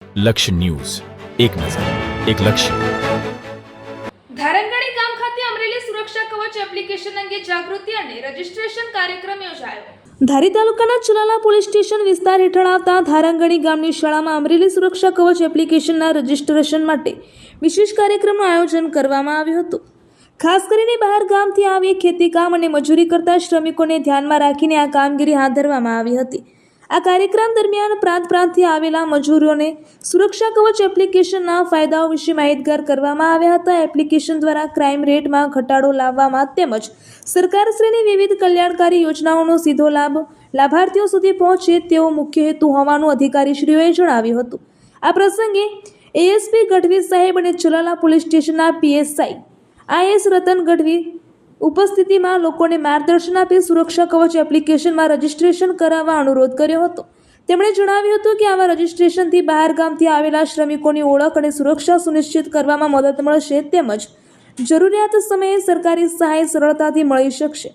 લક્ષ્ય ન્યૂઝ, એક નજર, એક લક્ષ્ય. ધારંગણી ગામ ખાતે અમરેલી સુરક્ષા કવચ એપ્લિકેશન અંગે જાગૃતિ અને રજીસ્ટ્રેશન કાર્યક્રમ યોજાયો. ધારી તાલુકાના ચલાલા પોલીસ સ્ટેશન વિસ્તાર હેઠળ આવતા ધારંગણી ગામની શાળામાં અમરેલી સુરક્ષા કવચ એપ્લિકેશનના રજીસ્ટ્રેશન માટે વિશેષ કાર્યક્રમનું આયોજન કરવામાં આવ્યું હતું. ખાસ કરીને બહાર ગામથી આવી ખેતી કામ અને મજૂરી કરતા શ્રમિકોને ધ્યાનમાં રાખીને આ કામગીરી હાથ ધરવામાં આવી હતી. આ કાર્યક્રમ દરમિયાન પ્રાંતથી આવેલા મજૂરોને સુરક્ષા કવચ એપ્લિકેશનના ફાયદાઓ વિશે માહિતગાર કરવામાં આવ્યા હતા. એપ્લિકેશન દ્વારા ક્રાઇમ રેટમાં ઘટાડો લાવવામાં તેમજ સરકારશ્રીની વિવિધ કલ્યાણકારી યોજનાઓનો સીધો લાભ લાભાર્થીઓ સુધી પહોંચે તેવો મુખ્ય હેતુ હોવાનું અધિકારીશ્રીઓએ જણાવ્યું હતું. આ પ્રસંગે એએસપી ગઢવી સાહેબ અને ચલાલા પોલીસ સ્ટેશનના પીએસઆઈ IS રતન ગઢવી ઉપસ્થિતિમાં લોકોને માર્ગદર્શન આપી સુરક્ષા કવચ એપ્લિકેશનમાં રજીસ્ટ્રેશન કરાવવા અનુરોધ કર્યો હતો. તેમણે જણાવ્યું હતું કે આવા રજીસ્ટ્રેશનથી બહાર ગામથી આવેલા શ્રમિકોની ઓળખ અને સુરક્ષા સુનિશ્ચિત કરવામાં મદદ મળશે તેમજ જરૂરિયાત સમયે સરકારી સહાય સરળતાથી મળી શકશે.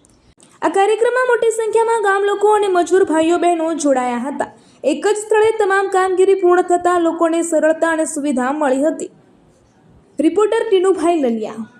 આ કાર્યક્રમમાં મોટી સંખ્યામાં ગામ લોકો અને મજૂર ભાઈઓ બહેનો જોડાયા હતા. એક જ સ્થળે તમામ કામગીરી પૂર્ણ થતાં લોકોને સરળતા અને સુવિધા મળી હતી. રિપોર્ટર ટીનુભાઈ લલિયા.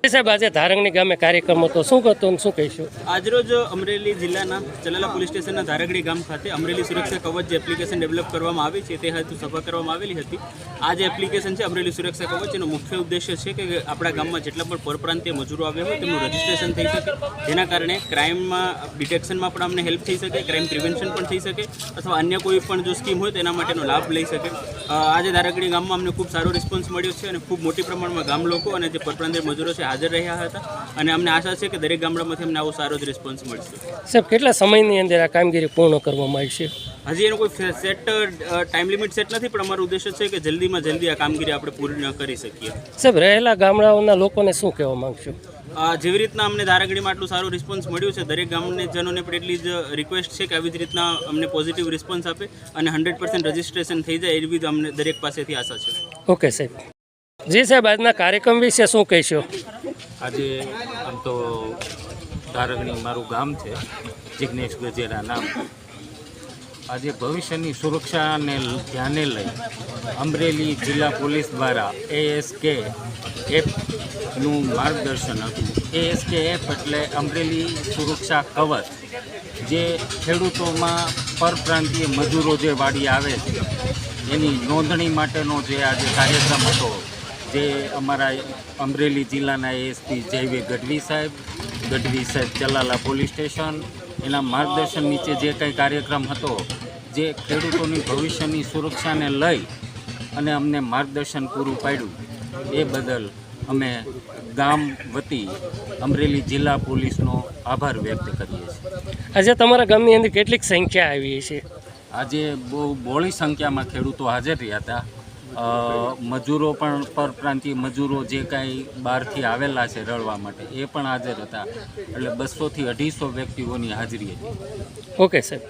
સાહેબ, આજે ધારંગણી ગામે કાર્યક્રમ હતો, શું હતો અને શું કહીશું? આજરોજ અમરેલી જિલ્લાના ચલાલા પોલીસ સ્ટેશનના ધારંગણી ગામ ખાતે અમરેલી સુરક્ષા કવચ જે એપ્લિકેશન ડેવલપ કરવામાં આવી છે તે હેતુ સભા કરવામાં આવેલી હતી. આ જે એપ્લિકેશન છે અમરેલી સુરક્ષા કવચ, એનો મુખ્ય ઉદ્દેશ્ય છે કે આપણા ગામમાં જેટલા પણ પરપ્રાંતીય મજૂરો આવ્યા હોય તેમનું રજીસ્ટ્રેશન થઈ શકે, જેના કારણે ક્રાઇમમાં ડિટેક્શનમાં પણ અમને હેલ્પ થઈ શકે, ક્રાઇમ પ્રિવેન્શન પણ થઈ શકે અથવા અન્ય કોઈ પણ જો સ્કીમ હોય તેના માટેનો લાભ લઈ શકે. આજે ધારંગણી ગામમાં અમને ખૂબ સારો રિસ્પોન્સ મળ્યો છે અને ખૂબ મોટી પ્રમાણમાં ગામ લોકો અને જે પરપ્રાંતીય મજૂરો છે હાજર રહ્યા હતા અને અમને આશા છે કે દરેક ગામડામાંથી અમને આવો સારો જ રિસ્પોન્સ મળશે. સાહેબ, કેટલા સમયની અંદર આ કામગીરી પૂર્ણ કરવામાં આવશે? હજી એનો કોઈ સેટ ટાઈમ લિમિટ સેટ નથી, પણ અમારો ઉદ્દેશ્ય છે કે જલ્દીમાં જલ્દી આ કામગીરી આપણે પૂર્ણ કરી શકીએ. સાહેબ, રહેલા ગામડાઓના લોકોને શું કહેવા માંગશો? જેવી રીતના અમને ધારંગણીમાં આટલું સારું રિસ્પોન્સ મળ્યું છે, દરેક ગામજનોને પણ એટલી જ રિક્વેસ્ટ છે કે આવી જ રીતના અમને પોઝિટિવ રિસ્પોન્સ આપે અને 100% રજીસ્ટ્રેશન થઈ જાય એવી જ અમને દરેક પાસેથી આશા છે. ઓકે સાહેબ. જી સાહેબ, આજના કાર્યક્રમ વિશે શું કહીશો? આજે આમ તો ધારંગણી મારું ગામ છે, જિગ્નેશ ગજેરા નામ. આજે ભવિષ્યની સુરક્ષાને ધ્યાને લઈ અમરેલી જિલ્લા પોલીસ દ્વારા ASK એપનું માર્ગદર્શન હતું. ASK એપ એટલે અમરેલી સુરક્ષા કવચ, જે ખેડૂતોમાં પરપ્રાંતીય મજૂરો જે વાડી આવે છે એની નોંધણી માટેનો જે આજે કાર્યક્રમ હતો, જે અમારા અમરેલી જિલ્લાના ASP જયવી ગઢવી સાહેબ ચલાલા પોલીસ સ્ટેશન, એના માર્ગદર્શન નીચે જે કંઈ કાર્યક્રમ હતો, જે ખેડૂતોની ભવિષ્યની સુરક્ષાને લઈ અને અમને માર્ગદર્શન પૂરું પાડ્યું, એ બદલ અમે ગામ વતી અમરેલી જિલ્લા પોલીસનો આભાર વ્યક્ત કરીએ છીએ. આજે તમારા ગામની અંદર કેટલીક સંખ્યા આવી છે? આજે બહુ બહોળી સંખ્યામાં ખેડૂતો હાજર રહ્યા હતા. મજૂરો પણ પરપ્રાંતીય મજૂરો જે કાંઈ બહારથી આવેલા છે રળવા માટે એ પણ હાજર હતા. એટલે 200 થી 250 વ્યક્તિઓની હાજરી હતી. ઓકે સાહેબ.